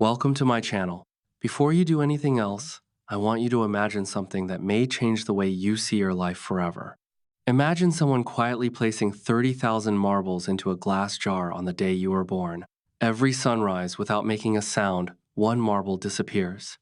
Welcome to my channel. Before you do anything else, I want you to imagine something that may change the way you see your life forever. Imagine someone quietly placing 30,000 marbles into a glass jar on the day you were born. Every sunrise, without making a sound, one marble disappears.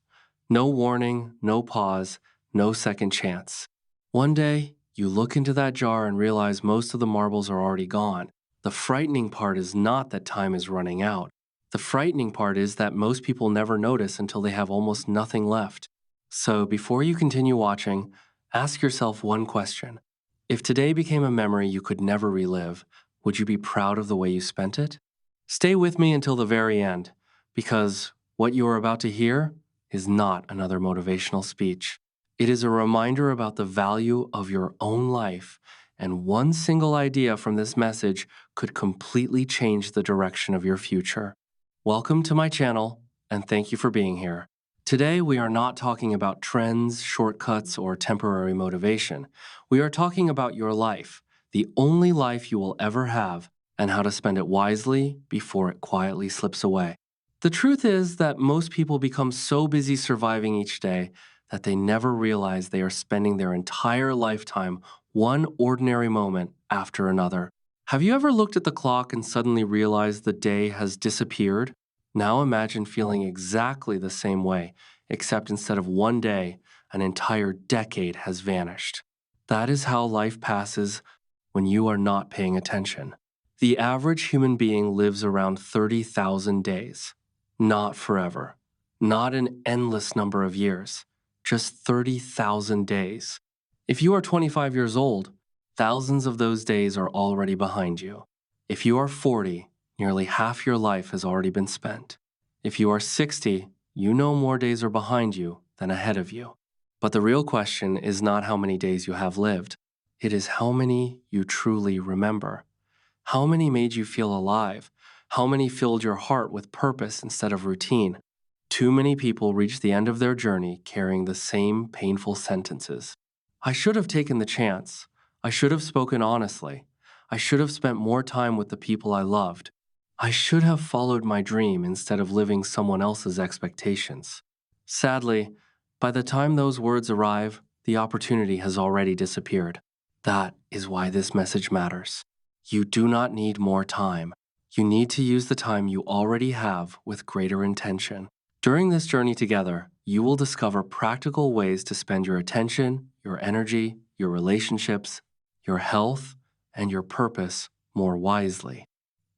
No warning, no pause, no second chance. One day, you look into that jar and realize most of the marbles are already gone. The frightening part is not that time is running out. The frightening part is that most people never notice until they have almost nothing left. So before you continue watching, ask yourself one question. If today became a memory you could never relive, would you be proud of the way you spent it? Stay with me until the very end, because what you are about to hear is not another motivational speech. It is a reminder about the value of your own life, and one single idea from this message could completely change the direction of your future. Welcome to my channel, and thank you for being here. Today, we are not talking about trends, shortcuts, or temporary motivation. We are talking about your life, the only life you will ever have, and how to spend it wisely before it quietly slips away. The truth is that most people become so busy surviving each day that they never realize they are spending their entire lifetime one ordinary moment after another. Have you ever looked at the clock and suddenly realized the day has disappeared? Now imagine feeling exactly the same way, except instead of one day, an entire decade has vanished. That is how life passes when you are not paying attention. The average human being lives around 30,000 days. Not forever. Not an endless number of years. Just 30,000 days. If you are 25 years old, thousands of those days are already behind you. If you are 40, nearly half your life has already been spent. If you are 60, you know more days are behind you than ahead of you. But the real question is not how many days you have lived. It is how many you truly remember. How many made you feel alive? How many filled your heart with purpose instead of routine? Too many people reach the end of their journey carrying the same painful sentences. I should have taken the chance. I should have spoken honestly. I should have spent more time with the people I loved. I should have followed my dream instead of living someone else's expectations. Sadly, by the time those words arrive, the opportunity has already disappeared. That is why this message matters. You do not need more time. You need to use the time you already have with greater intention. During this journey together, you will discover practical ways to spend your attention, your energy, your relationships, your health, and your purpose more wisely.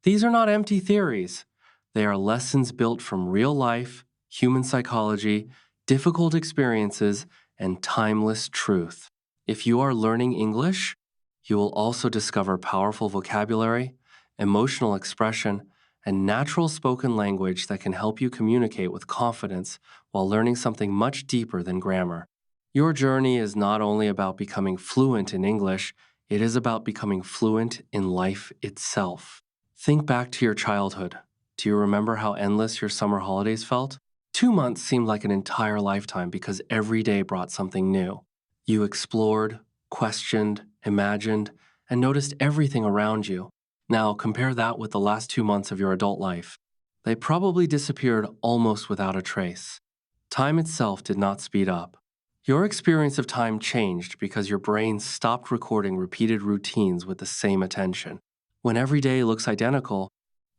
These are not empty theories. They are lessons built from real life, human psychology, difficult experiences, and timeless truth. If you are learning English, you will also discover powerful vocabulary, emotional expression, and natural spoken language that can help you communicate with confidence while learning something much deeper than grammar. Your journey is not only about becoming fluent in English, it is about becoming fluent in life itself. Think back to your childhood. Do you remember how endless your summer holidays felt? 2 months seemed like an entire lifetime because every day brought something new. You explored, questioned, imagined, and noticed everything around you. Now, compare that with the last 2 months of your adult life. They probably disappeared almost without a trace. Time itself did not speed up. Your experience of time changed because your brain stopped recording repeated routines with the same attention. When every day looks identical,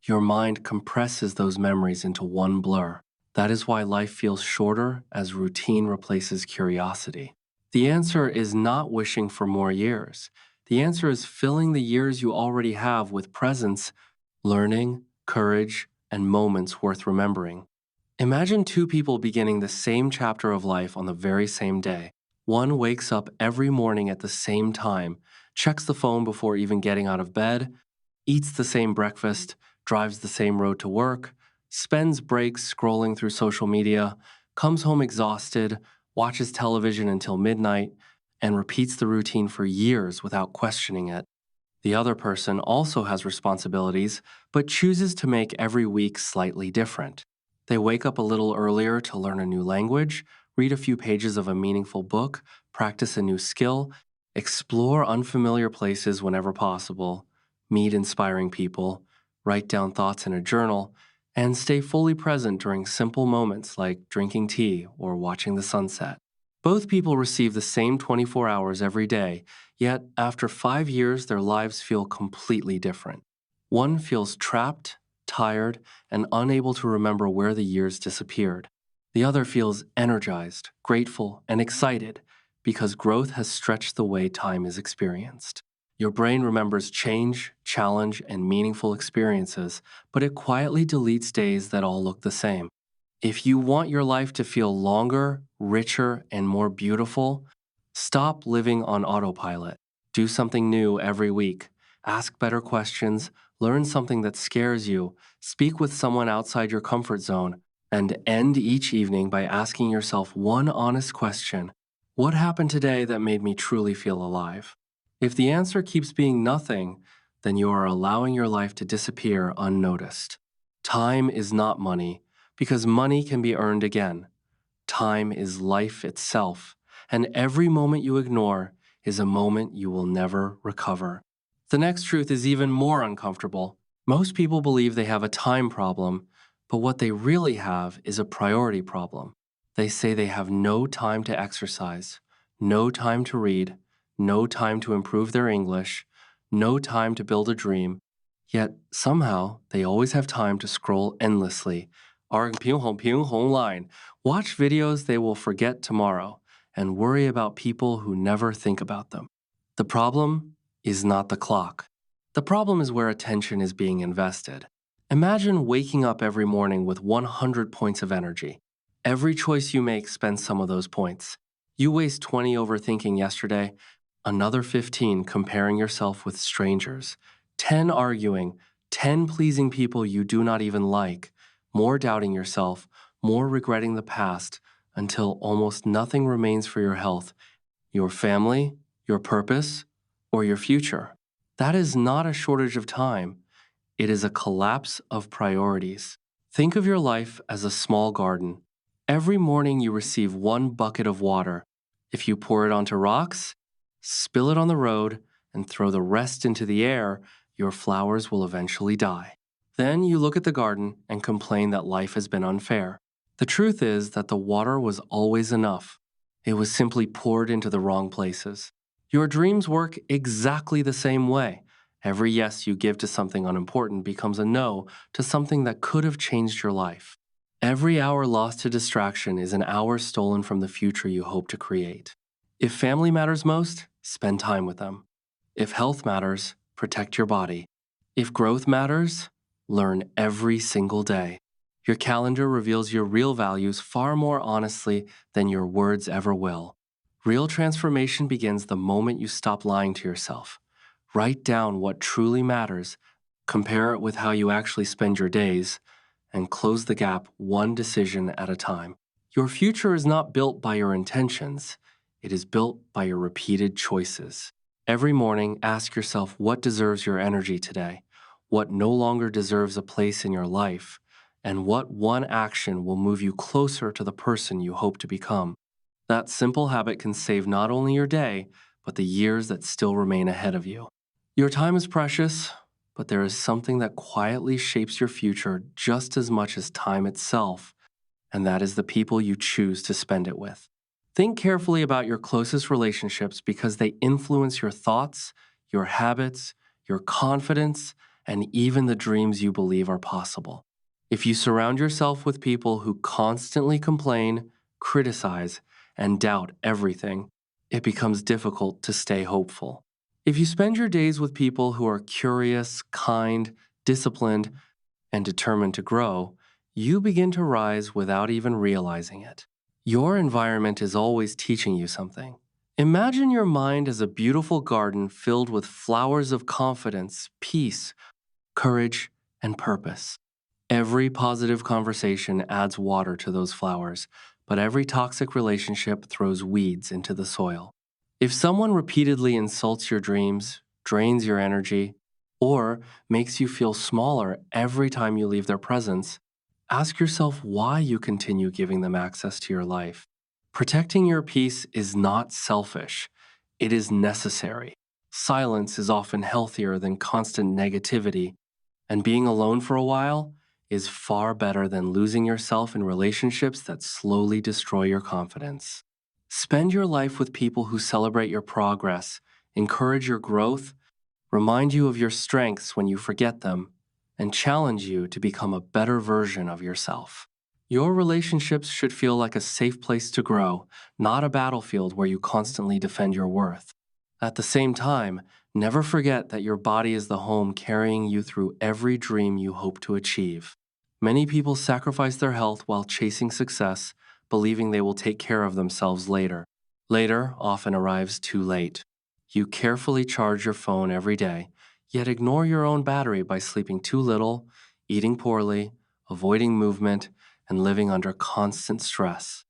your mind compresses those memories into one blur. That is why life feels shorter as routine replaces curiosity. The answer is not wishing for more years. The answer is filling the years you already have with presence, learning, courage, and moments worth remembering. Imagine two people beginning the same chapter of life on the very same day. One wakes up every morning at the same time, checks the phone before even getting out of bed, eats the same breakfast, drives the same road to work, spends breaks scrolling through social media, comes home exhausted, watches television until midnight, and repeats the routine for years without questioning it. The other person also has responsibilities, but chooses to make every week slightly different. They wake up a little earlier to learn a new language, read a few pages of a meaningful book, practice a new skill, explore unfamiliar places whenever possible, meet inspiring people, write down thoughts in a journal, and stay fully present during simple moments like drinking tea or watching the sunset. Both people receive the same 24 hours every day, yet after 5 years, their lives feel completely different. One feels trapped, tired, and unable to remember where the years disappeared. The other feels energized, grateful, and excited because growth has stretched the way time is experienced. Your brain remembers change, challenge, and meaningful experiences, but it quietly deletes days that all look the same. If you want your life to feel longer, richer, and more beautiful, stop living on autopilot. Do something new every week. Ask better questions, learn something that scares you, speak with someone outside your comfort zone, and end each evening by asking yourself one honest question: what happened today that made me truly feel alive? If the answer keeps being nothing, then you are allowing your life to disappear unnoticed. Time is not money, because money can be earned again. Time is life itself, and every moment you ignore is a moment you will never recover. The next truth is even more uncomfortable. Most people believe they have a time problem, but what they really have is a priority problem. They say they have no time to exercise, no time to read, no time to improve their English, no time to build a dream, yet somehow they always have time to scroll endlessly, line, watch videos they will forget tomorrow, and worry about people who never think about them. The problem is not the clock. The problem is where attention is being invested. Imagine waking up every morning with 100 points of energy. Every choice you make spends some of those points. You waste 20 overthinking yesterday, another 15 comparing yourself with strangers, 10 arguing, 10 pleasing people you do not even like, more doubting yourself, more regretting the past, until almost nothing remains for your health, your family, your purpose, or your future. That is not a shortage of time. It is a collapse of priorities. Think of your life as a small garden. Every morning you receive one bucket of water. If you pour it onto rocks, spill it on the road, and throw the rest into the air, your flowers will eventually die. Then you look at the garden and complain that life has been unfair. The truth is that the water was always enough. It was simply poured into the wrong places. Your dreams work exactly the same way. Every yes you give to something unimportant becomes a no to something that could have changed your life. Every hour lost to distraction is an hour stolen from the future you hope to create. If family matters most, spend time with them. If health matters, protect your body. If growth matters, learn every single day. Your calendar reveals your real values far more honestly than your words ever will. Real transformation begins the moment you stop lying to yourself. Write down what truly matters, compare it with how you actually spend your days, and close the gap one decision at a time. Your future is not built by your intentions, it is built by your repeated choices. Every morning, ask yourself what deserves your energy today, what no longer deserves a place in your life, and what one action will move you closer to the person you hope to become. That simple habit can save not only your day, but the years that still remain ahead of you. Your time is precious, but there is something that quietly shapes your future just as much as time itself, and that is the people you choose to spend it with. Think carefully about your closest relationships because they influence your thoughts, your habits, your confidence, and even the dreams you believe are possible. If you surround yourself with people who constantly complain, criticize, and doubt everything, it becomes difficult to stay hopeful. If you spend your days with people who are curious, kind, disciplined, and determined to grow, you begin to rise without even realizing it. Your environment is always teaching you something. Imagine your mind as a beautiful garden filled with flowers of confidence, peace, courage, and purpose. Every positive conversation adds water to those flowers, but every toxic relationship throws weeds into the soil. If someone repeatedly insults your dreams, drains your energy, or makes you feel smaller every time you leave their presence, ask yourself why you continue giving them access to your life. Protecting your peace is not selfish, it is necessary. Silence is often healthier than constant negativity, and being alone for a while is far better than losing yourself in relationships that slowly destroy your confidence. Spend your life with people who celebrate your progress, encourage your growth, remind you of your strengths when you forget them, and challenge you to become a better version of yourself. Your relationships should feel like a safe place to grow, not a battlefield where you constantly defend your worth. At the same time, never forget that your body is the home carrying you through every dream you hope to achieve. Many people sacrifice their health while chasing success, believing they will take care of themselves later. Later often arrives too late. You carefully charge your phone every day, yet ignore your own battery by sleeping too little, eating poorly, avoiding movement, and living under constant stress.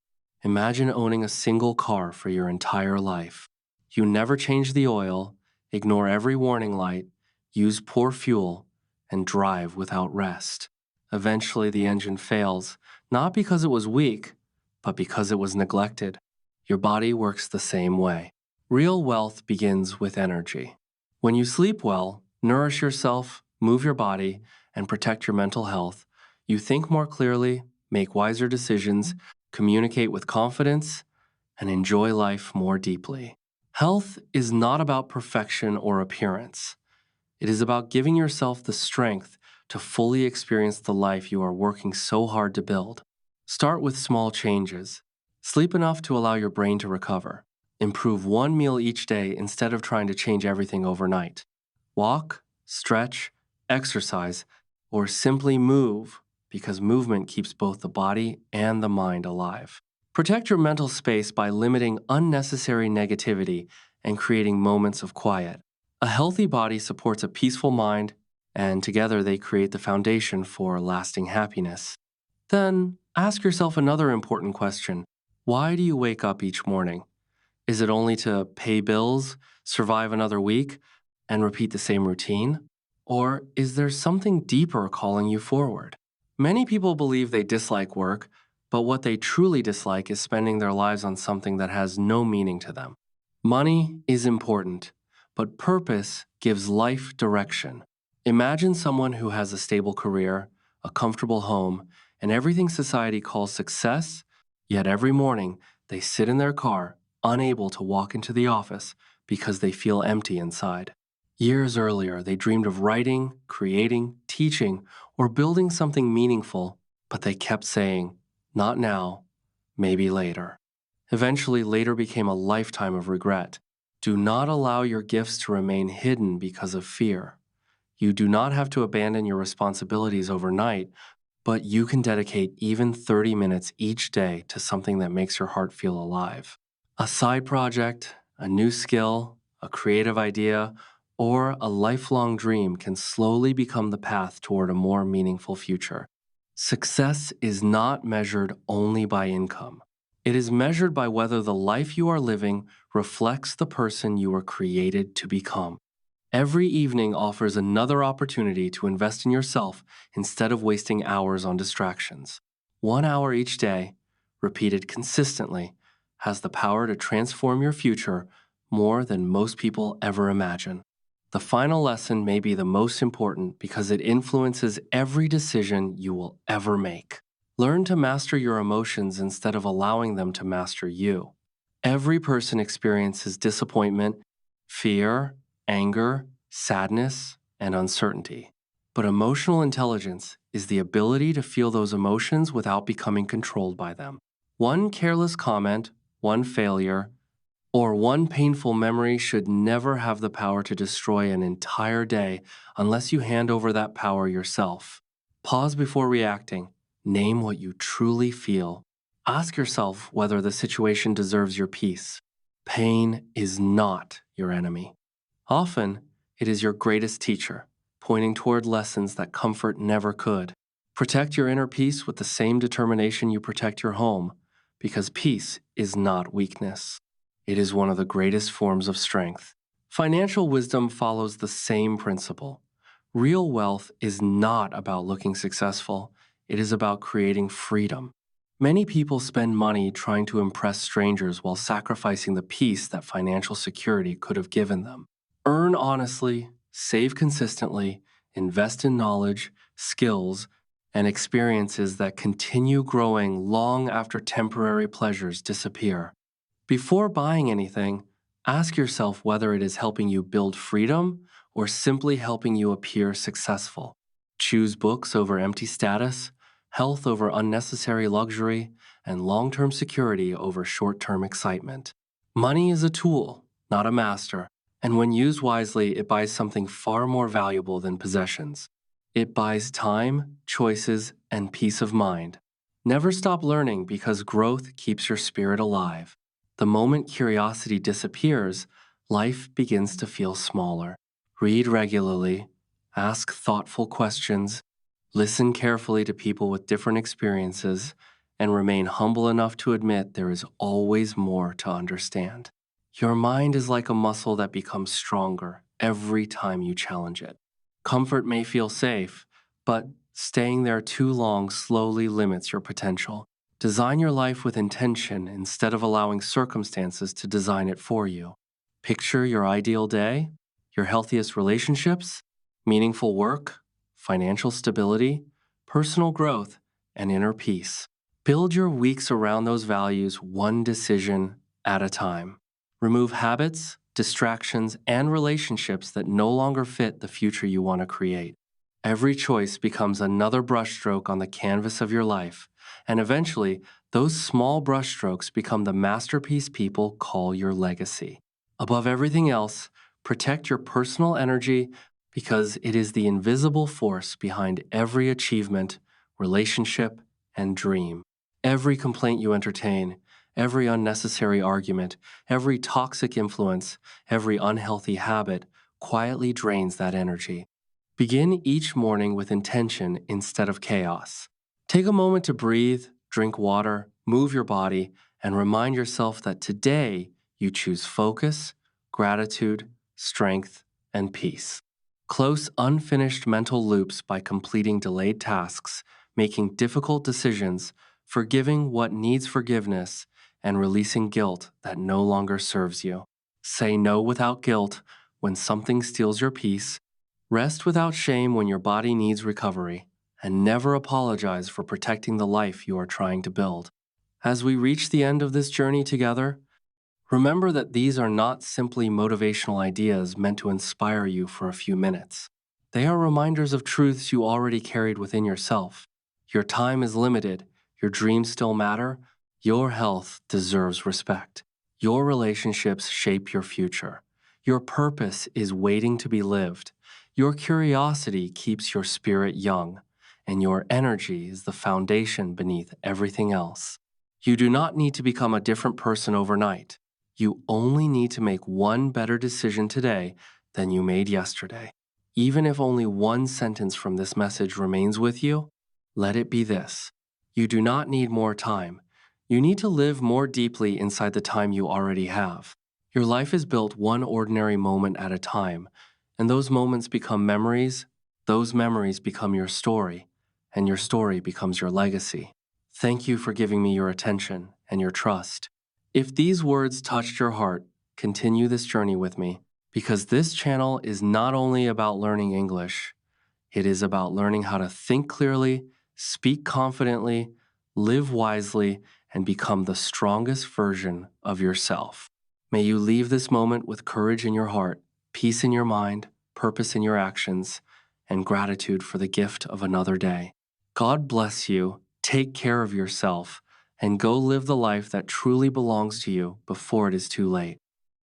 Imagine owning a single car for your entire life. You never change the oil, ignore every warning light, use poor fuel, and drive without rest. Eventually, the engine fails, not because it was weak, but because it was neglected. Your body works the same way. Real wealth begins with energy. When you sleep well, nourish yourself, move your body, and protect your mental health, you think more clearly, make wiser decisions, communicate with confidence, and enjoy life more deeply. Health is not about perfection or appearance. It is about giving yourself the strength to fully experience the life you are working so hard to build. Start with small changes. Sleep enough to allow your brain to recover. Improve one meal each day instead of trying to change everything overnight. Walk, stretch, exercise, or simply move because movement keeps both the body and the mind alive. Protect your mental space by limiting unnecessary negativity and creating moments of quiet. A healthy body supports a peaceful mind, and together they create the foundation for lasting happiness. Then, ask yourself another important question. Why do you wake up each morning? Is it only to pay bills, survive another week, and repeat the same routine? Or is there something deeper calling you forward? Many people believe they dislike work, but what they truly dislike is spending their lives on something that has no meaning to them. Money is important, but purpose gives life direction. Imagine someone who has a stable career, a comfortable home, and everything society calls success, yet every morning they sit in their car, unable to walk into the office because they feel empty inside. Years earlier, they dreamed of writing, creating, teaching, or building something meaningful, but they kept saying, not now, maybe later. Eventually, later became a lifetime of regret. Do not allow your gifts to remain hidden because of fear. You do not have to abandon your responsibilities overnight, but you can dedicate even 30 minutes each day to something that makes your heart feel alive. A side project, a new skill, a creative idea, or a lifelong dream can slowly become the path toward a more meaningful future. Success is not measured only by income. It is measured by whether the life you are living reflects the person you were created to become. Every evening offers another opportunity to invest in yourself instead of wasting hours on distractions. 1 hour each day, repeated consistently, has the power to transform your future more than most people ever imagine. The final lesson may be the most important because it influences every decision you will ever make. Learn to master your emotions instead of allowing them to master you. Every person experiences disappointment, fear, anger, sadness, and uncertainty. But emotional intelligence is the ability to feel those emotions without becoming controlled by them. One careless comment, one failure, or one painful memory should never have the power to destroy an entire day unless you hand over that power yourself. Pause before reacting. Name what you truly feel. Ask yourself whether the situation deserves your peace. Pain is not your enemy. Often, it is your greatest teacher, pointing toward lessons that comfort never could. Protect your inner peace with the same determination you protect your home, because peace is not weakness. It is one of the greatest forms of strength. Financial wisdom follows the same principle. Real wealth is not about looking successful, it is about creating freedom. Many people spend money trying to impress strangers while sacrificing the peace that financial security could have given them. Earn honestly, save consistently, invest in knowledge, skills, and experiences that continue growing long after temporary pleasures disappear. Before buying anything, ask yourself whether it is helping you build freedom or simply helping you appear successful. Choose books over empty status, health over unnecessary luxury, and long term security over short term excitement. Money is a tool, not a master, and when used wisely, it buys something far more valuable than possessions. It buys time, choices, and peace of mind. Never stop learning because growth keeps your spirit alive. The moment curiosity disappears, life begins to feel smaller. Read regularly, ask thoughtful questions, listen carefully to people with different experiences, and remain humble enough to admit there is always more to understand. Your mind is like a muscle that becomes stronger every time you challenge it. Comfort may feel safe, but staying there too long slowly limits your potential. Design your life with intention instead of allowing circumstances to design it for you. Picture your ideal day, your healthiest relationships, meaningful work, financial stability, personal growth, and inner peace. Build your weeks around those values one decision at a time. Remove habits, distractions, and relationships that no longer fit the future you want to create. Every choice becomes another brushstroke on the canvas of your life, and eventually, those small brushstrokes become the masterpiece people call your legacy. Above everything else, protect your personal energy because it is the invisible force behind every achievement, relationship, and dream. Every complaint you entertain, every unnecessary argument, every toxic influence, every unhealthy habit quietly drains that energy. Begin each morning with intention instead of chaos. Take a moment to breathe, drink water, move your body, and remind yourself that today you choose focus, gratitude, strength, and peace. Close unfinished mental loops by completing delayed tasks, making difficult decisions, forgiving what needs forgiveness, and releasing guilt that no longer serves you. Say no without guilt when something steals your peace. Rest without shame when your body needs recovery, and never apologize for protecting the life you are trying to build. As we reach the end of this journey together, remember that these are not simply motivational ideas meant to inspire you for a few minutes. They are reminders of truths you already carried within yourself. Your time is limited, your dreams still matter, your health deserves respect. Your relationships shape your future. Your purpose is waiting to be lived. Your curiosity keeps your spirit young, and your energy is the foundation beneath everything else. You do not need to become a different person overnight. You only need to make one better decision today than you made yesterday. Even if only one sentence from this message remains with you, let it be this. You do not need more time. You need to live more deeply inside the time you already have. Your life is built one ordinary moment at a time, and those moments become memories, those memories become your story, and your story becomes your legacy. Thank you for giving me your attention and your trust. If these words touched your heart, continue this journey with me, because this channel is not only about learning English, it is about learning how to think clearly, speak confidently, live wisely, and become the strongest version of yourself. May you leave this moment with courage in your heart, peace in your mind, purpose in your actions, and gratitude for the gift of another day. God bless you, take care of yourself, and go live the life that truly belongs to you before it is too late.